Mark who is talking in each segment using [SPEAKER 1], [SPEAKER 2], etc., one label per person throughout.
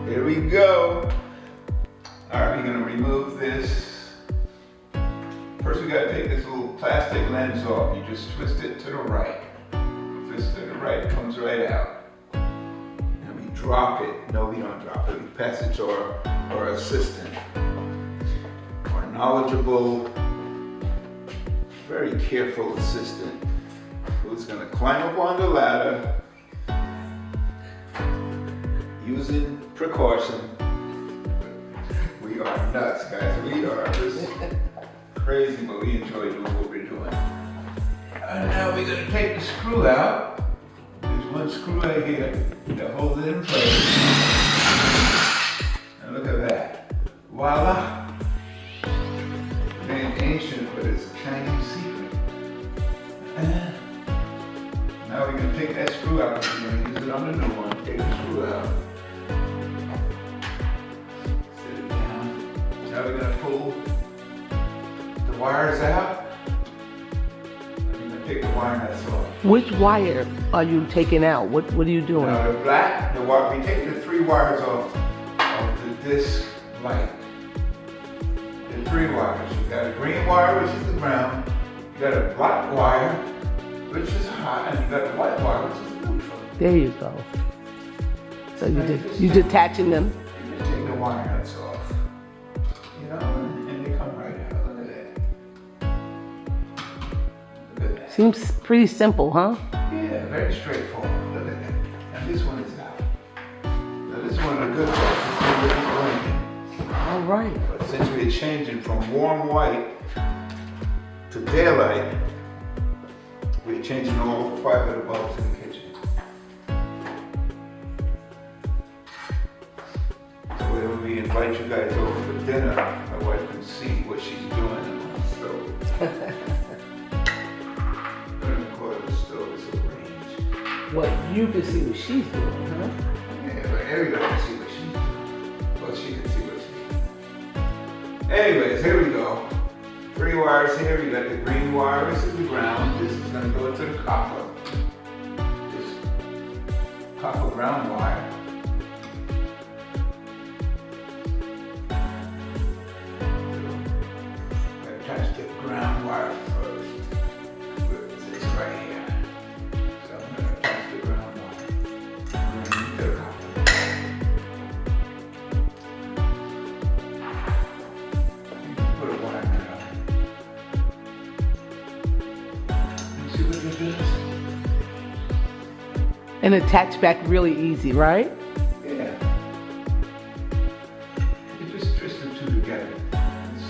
[SPEAKER 1] Here we go. All right, we're gonna remove this. First we gotta take this little plastic lens off. You just twist it to the right. Twist it to the right, it comes right out. And we drop it. No, we don't drop it. We pass it to our assistant. Our knowledgeable, very careful assistant who's gonna climb up on the ladder using precaution. We are nuts, guys. We are just crazy, but we enjoy doing what we're doing. And now we're gonna take the screw out. There's one screw right here that holds it in place. And look at that. Voila. It ain't ancient, but it's a Chinese secret. And now we're gonna take that screw out. We're gonna use it on the new one. Take the screw out. Sit it down. Now we're gonna pull the wires out. I'm gonna take the wire nuts off.
[SPEAKER 2] Which wire are you taking out? What are you doing?
[SPEAKER 1] The black, the wire, we take the 3 wires off of the disc light. The 3 wires. You got a green wire, which is the ground. You got a black wire, which is hot, and you got a white wire, which is the neutral.
[SPEAKER 2] There you go. So you detaching them?
[SPEAKER 1] You just take the wire nuts off. You know, and they come right out. Look at that. Look at that.
[SPEAKER 2] Seems pretty simple, huh?
[SPEAKER 1] Yeah, very straightforward. Look at that. And this one is out. Now this one is a good one.
[SPEAKER 2] All right.
[SPEAKER 1] But since we're changing from warm white to daylight, we're changing all 5 of the bulbs in the kitchen. So when we invite you guys over for dinner, my wife can see what she's doing on the stove. The stove is a range.
[SPEAKER 2] What you can see what she's doing, huh?
[SPEAKER 1] Yeah, but everybody can see what she's doing. Well, she can see what she's doing. Anyways, here we go. 3 wires here. We got the green wire. This is the ground. This is going to go to the copper. This copper ground wire. Attach the ground wire first. This right here. So I'm going to attach the ground wire. And then the copper. You can put a wire nut on it. You see what this is?
[SPEAKER 2] And attach back really easy, right?
[SPEAKER 1] Yeah. You just twist the 2 together. It's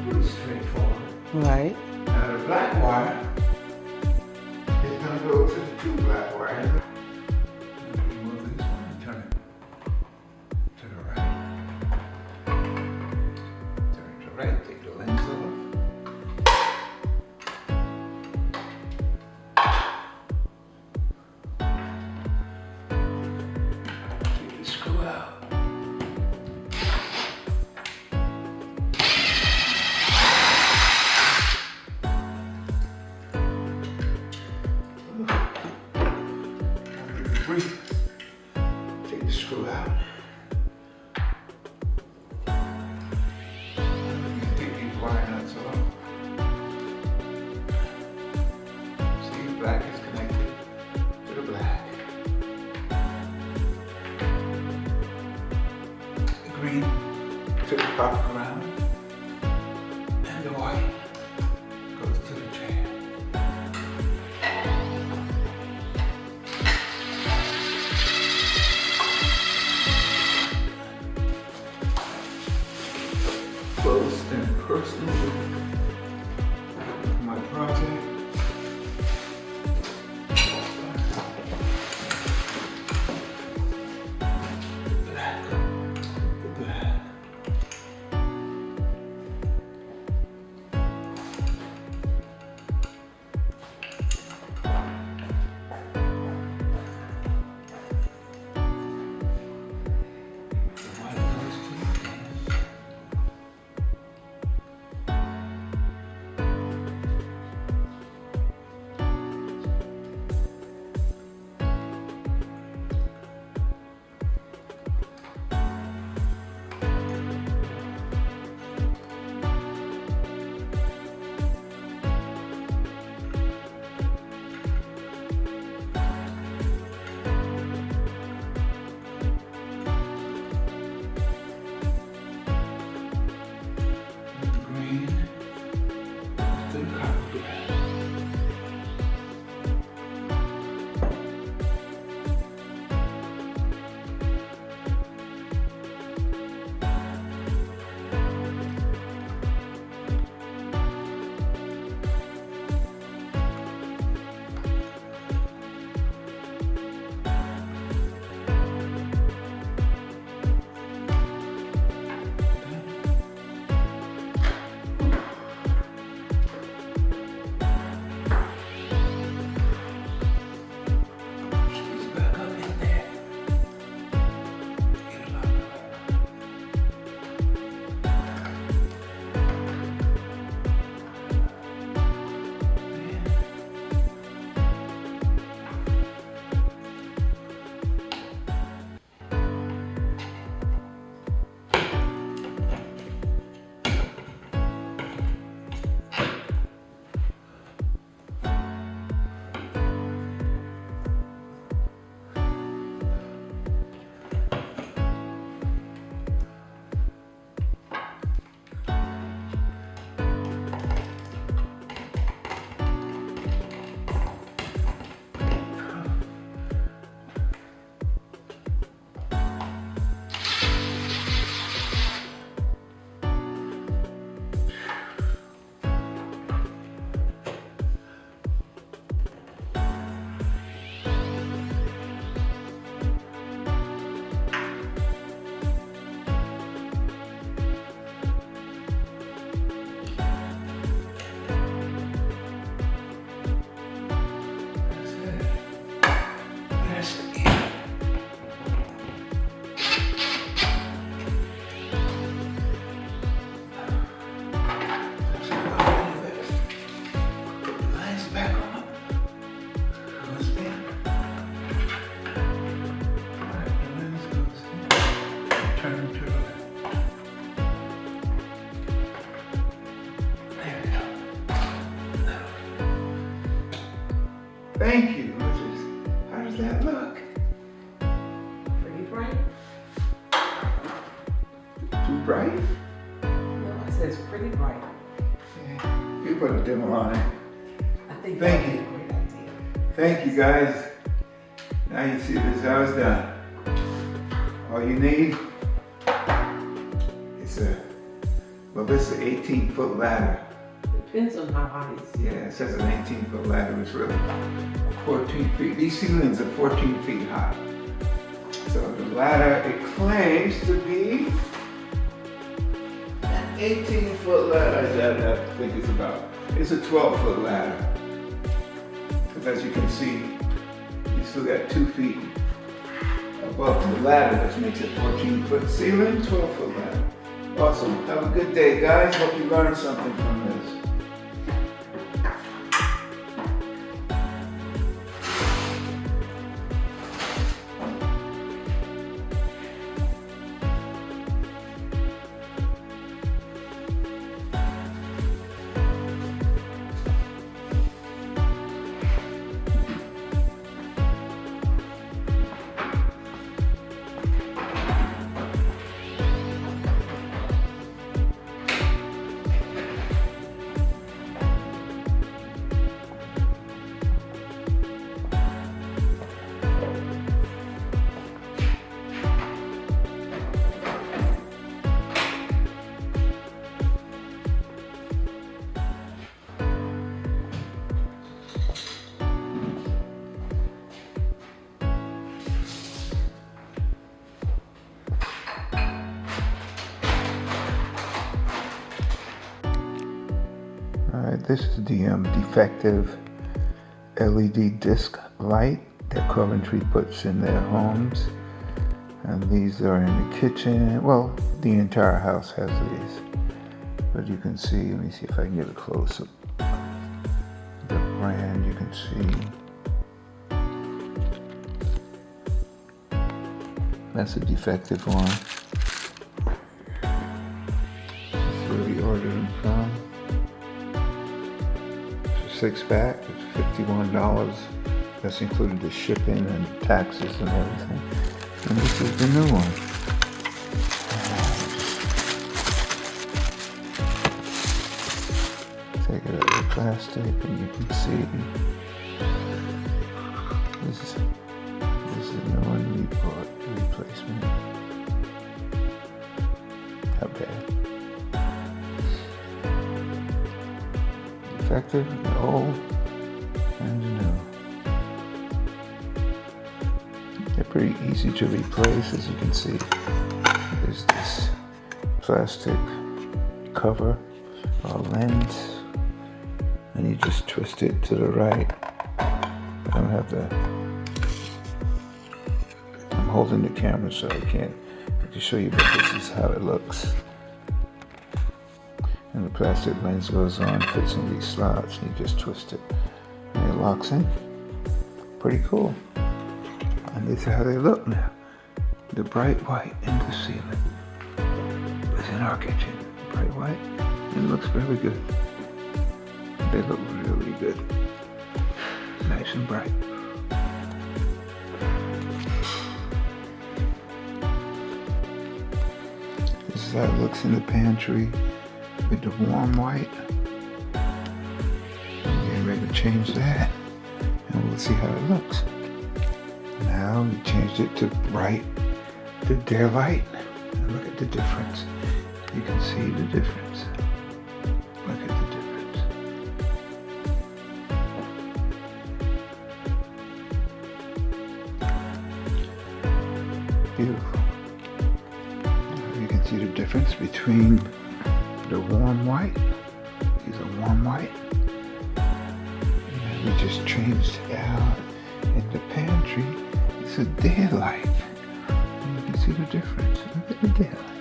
[SPEAKER 1] pretty straightforward.
[SPEAKER 2] Right.
[SPEAKER 1] Now the black wire is going to go to the 2 black wires. Remove this one and turn it to the right. Turn it to the right, take the lens off. Take the screw out. Take the screw out. Take these wire nuts off. See, black is connected to the black. The green to the copper ground. And the white goes to the chair. Close and personal my project. Black. The black. bright?
[SPEAKER 3] No, I said it's pretty bright.
[SPEAKER 1] Yeah. You put a dimmer on it.
[SPEAKER 3] I think
[SPEAKER 1] Thank
[SPEAKER 3] that'd
[SPEAKER 1] you.
[SPEAKER 3] be a great idea.
[SPEAKER 1] Thank you, guys. Now you see this how it's done. All you need is this is an 18-foot ladder.
[SPEAKER 3] Depends on how high it's.
[SPEAKER 1] Yeah, it says an 18-foot ladder. It's really 14 feet. These ceilings are 14 feet high. So the ladder, it claims to be an 18-foot ladder. I think it's about. It's a 12-foot ladder. Because as you can see, you still got 2 feet above the ladder, which makes it 14-foot ceiling, 12-foot ladder. Awesome. Have a good day, guys. Hope you learned something from this. Alright, this is the defective LED disc light that Coventry puts in their homes. And these are in the kitchen. Well, the entire house has these. But you can see, let me see if I can get a close up. The brand, you can see. That's a defective one. This is where we ordered them from. 6-pack, it's $51. That's included the shipping and taxes and everything. And this is the new one. Take it out of the plastic and you can see this is the new one we bought, the replacement. How bad. Effective, the old, and the new. They're pretty easy to replace, as you can see. There's this plastic cover or lens, and you just twist it to the right. I don't have I'm holding the camera so I can show you, but this is how it looks. And the plastic lens goes on, fits in these slots, and you just twist it. And it locks in. Pretty cool. And this is how they look now. The bright white in the ceiling. It's in our kitchen. Bright white. And it looks very good. They look really good. Nice and bright. This is how it looks in the pantry. With the warm white. I'm getting ready to change that, and we'll see how it looks. Now we changed it to bright, the daylight, and look at the difference. You can see the difference. Look at the difference. Beautiful. Now you can see the difference between the warm white. These are warm white. And we just changed it out in the pantry. It's a daylight. And you can see the difference. Look at the daylight.